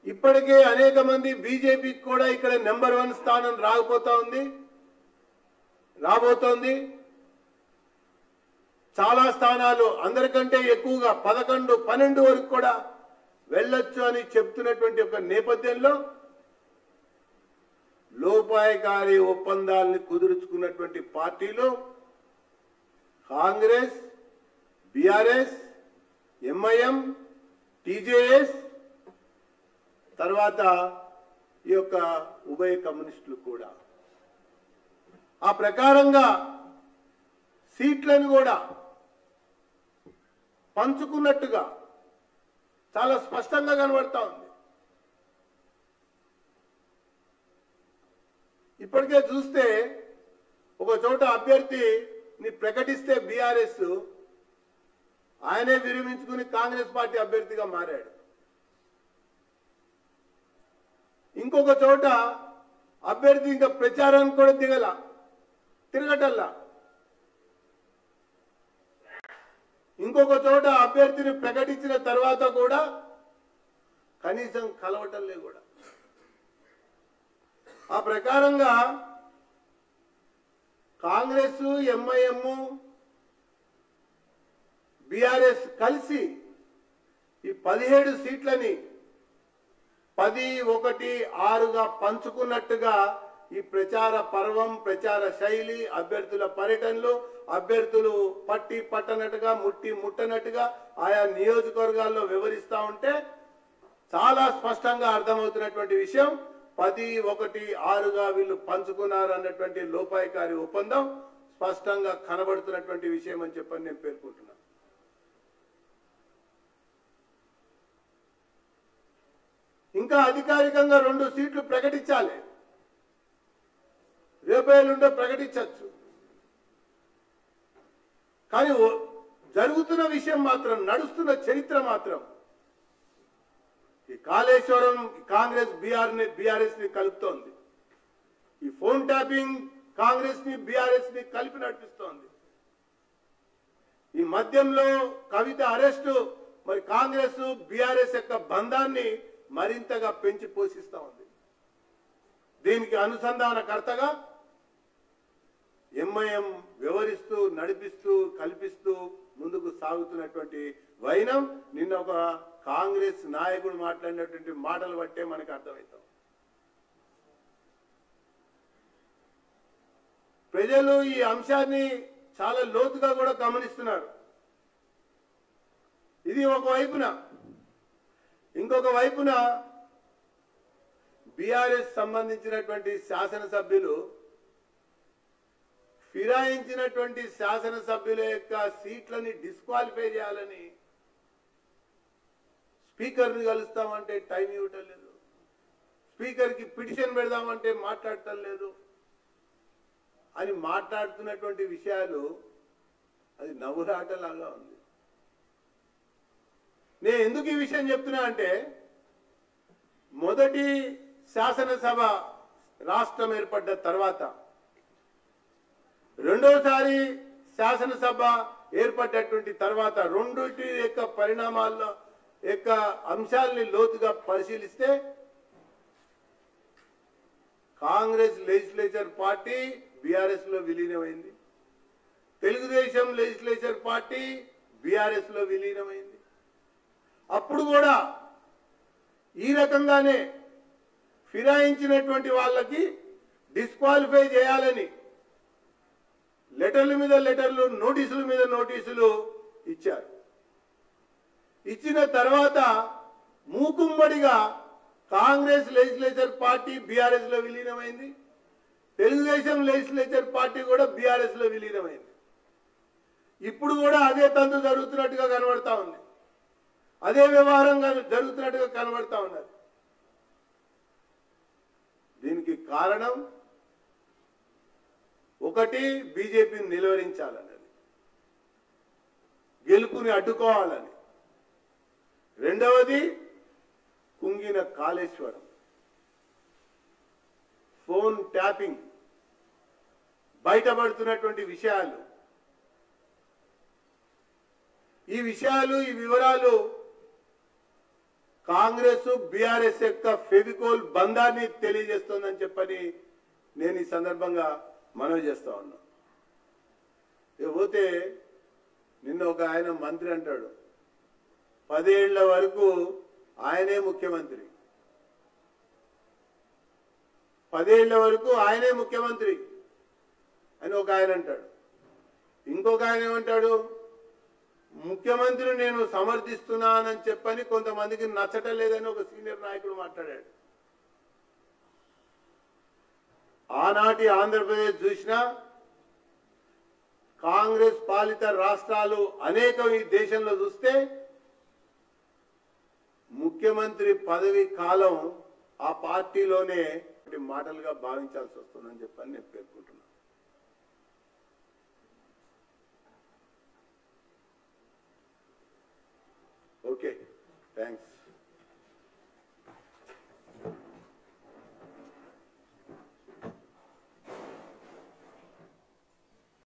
ఇప్పటికే అనేక మంది బీజేపీకి కూడా ఇక్కడ నెంబర్ 1 స్థానం రాబోతోంది. చాలా స్థానాలు అందరికంటే ఎక్కువగా 11, 12 వరకు కూడా వెళ్ళొచ్చు అని చెప్తున్నటువంటి ఒక నేపథ్యంలో లోపాయకారి ఒప్పందాలను కుదుర్చుకున్నటువంటి పార్టీలు కాంగ్రెస్, బీఆర్ఎస్, ఎంఐఎం, టీజేఎస్, తర్వాత ఈ యొక్క ఉభయ కమ్యూనిస్టులు కూడా ఆ ప్రకారంగా సీట్లను కూడా పంచుకున్నట్టుగా చాలా స్పష్టంగా కనబడతా ఉంది. ఇప్పటికే చూస్తే ఒక చోట అభ్యర్థిని ప్రకటిస్తే బీఆర్ఎస్ ఆయనే విరమించుకుని కాంగ్రెస్ పార్టీ అభ్యర్థిగా మారాడు. ఇంకొక చోట అభ్యర్థి ఇంకా ప్రచారానికి కూడా తిరగటల్లా. ఇంకొక చోట అభ్యర్థిని ప్రకటించిన తర్వాత కూడా కనీసం కలవటంలే కూడా. ఆ ప్రకారంగా కాంగ్రెస్, ఎంఐఎం, బీఆర్ఎస్ కలిసి ఈ 17 సీట్లని 10-1-6గా పంచుకున్నట్టుగా ఈ ప్రచార పర్వం, ప్రచార శైలి, అభ్యర్థుల పర్యటనలు, అభ్యర్థులు పట్టి పట్టనట్టుగా ముట్టనట్టుగా ఆయా నియోజకవర్గాల్లో వివరిస్తూ ఉంటే చాలా స్పష్టంగా అర్థమవుతున్నటువంటి విషయం 10-1-6గా వీళ్ళు పంచుకున్నారు అన్నటువంటి లోపాయకారి ఒప్పందం స్పష్టంగా కనబడుతున్నటువంటి విషయం అని చెప్పని నేను పేర్కొంటున్నాను. ఇంకా అధికారికంగా 2 సీట్లు ప్రకటించాలి. రేపేళ్ళుండే ప్రకటించవచ్చు. కానీ జరుగుతున్న విషయం మాత్రం, నడుస్తున్న చరిత్ర మాత్రం ఈ కాళేశ్వరం కాంగ్రెస్ బీఆర్ఎస్ ని కలుపుతోంది. ఈ ఫోన్ ట్యాపింగ్ కాంగ్రెస్ ని బీఆర్ఎస్ ని కలిపి నడిపిస్తోంది. ఈ మధ్యంలో కవిత అరెస్టు మరి కాంగ్రెస్ బీఆర్ఎస్ యొక్క బంధాన్ని మరింతగా పెంచి పోషిస్తూ ఉంది. దీనికి అనుసంధానకర్తగా ఎంఐఎం వివరిస్తూ, నడిపిస్తూ, కల్పిస్తూ ముందుకు సాగుతున్నటువంటి వైనం నిన్న ఒక కాంగ్రెస్ నాయకుడు మాట్లాడినటువంటి మాటలు బట్టే మనకు అర్థమవుతాం. ప్రజలు ఈ అంశాన్ని చాలా లోతుగా కూడా గమనిస్తున్నారు. ఇది ఒక వైపున. ఇంకొక వైపున బీఆర్ఎస్ సంబంధించినటువంటి శాసనసభ్యులు ఫిరాయించినటువంటి శాసనసభ్యుల యొక్క సీట్లని డిస్క్వాలిఫై చేయాలని స్పీకర్ని కలుస్తామంటే టైం ఇవ్వటం లేదు, స్పీకర్కి పిటిషన్ పెడదామంటే మాట్లాడటం లేదు అని మాట్లాడుతున్నటువంటి విషయాలు అది నవ్వురాటలాగా ఉంది. నేను ఎందుకు ఈ విషయం చెప్తున్నా అంటే మొదటి శాసనసభ రాష్ట్రం ఏర్పడ్డ తర్వాత రెండోసారి శాసనసభ ఏర్పడ్డటువంటి తర్వాత రెండింటి యొక్క పరిణామాల యొక్క అంశాలని లోతుగా పరిశీలిస్తే కాంగ్రెస్ లెజిస్లేచర్ పార్టీ బీఆర్ఎస్ లో విలీనమైంది, తెలుగుదేశం లెజిస్లేచర్ పార్టీ బీఆర్ఎస్ లో విలీనమైంది. అప్పుడు కూడా ఈ రకంగానే ఫిరాయించినటువంటి వాళ్ళకి డిస్క్వాలిఫై చేయాలని లెటర్ల మీద లెటర్లు, నోటీసుల మీద నోటీసులు ఇచ్చారు. ఇచ్చిన తర్వాత మూకుమ్మడిగా కాంగ్రెస్ లెజిస్లేచర్ పార్టీ బీఆర్ఎస్ లో విలీనమైంది, తెలుగుదేశం లెజిస్లేచర్ పార్టీ కూడా బీఆర్ఎస్ లో విలీనమైంది. ఇప్పుడు కూడా అదే తంతు జరుగుతున్నట్టుగా కనబడతా ఉంది, అదే వ్యవహారంగా జరుగుతున్నట్టుగా కనబడతా ఉన్నది. దీనికి కారణం ఒకటి బీజేపీని నిలువరించాలన్నది, గెలుపుని అడ్డుకోవాలని. రెండవది కుంగిన కాళేశ్వరం, ఫోన్ ట్యాపింగ్, బయటపడుతున్నటువంటి విషయాలు, ఈ వివరాలు కాంగ్రెస్ బీఆర్ఎస్ యొక్క ఫెవికోల్ బంధాన్ని తెలియజేస్తోందని చెప్పని నేను ఈ సందర్భంగా మనవి చేస్తా ఉన్నా. ఇకపోతే నిన్న ఒక ఆయన మంత్రి అంటాడు 10 ఏళ్ల వరకు ఆయనే ముఖ్యమంత్రి, 10 ఏళ్ల వరకు ఆయనే ముఖ్యమంత్రి అని ఒక ఆయన అంటాడు. ఇంకొక ఆయన ఏమంటాడు, ముఖ్యమంత్రిని నేను సమర్థిస్తున్నానని చెప్పని కొంతమందికి నచ్చటం లేదని ఒక సీనియర్ నాయకుడు మాట్లాడాడు. ఆనాటి ఆంధ్రప్రదేశ్ చూసినా కాంగ్రెస్ పాలిత రాష్ట్రాలు అనేకం ఈ దేశంలో చూస్తే ముఖ్యమంత్రి పదవి కాలం ఆ పార్టీలోనే మాటలుగా భావించాల్సి వస్తుందని చెప్పని నేను పేర్కొంటున్నాను. Okay, thanks.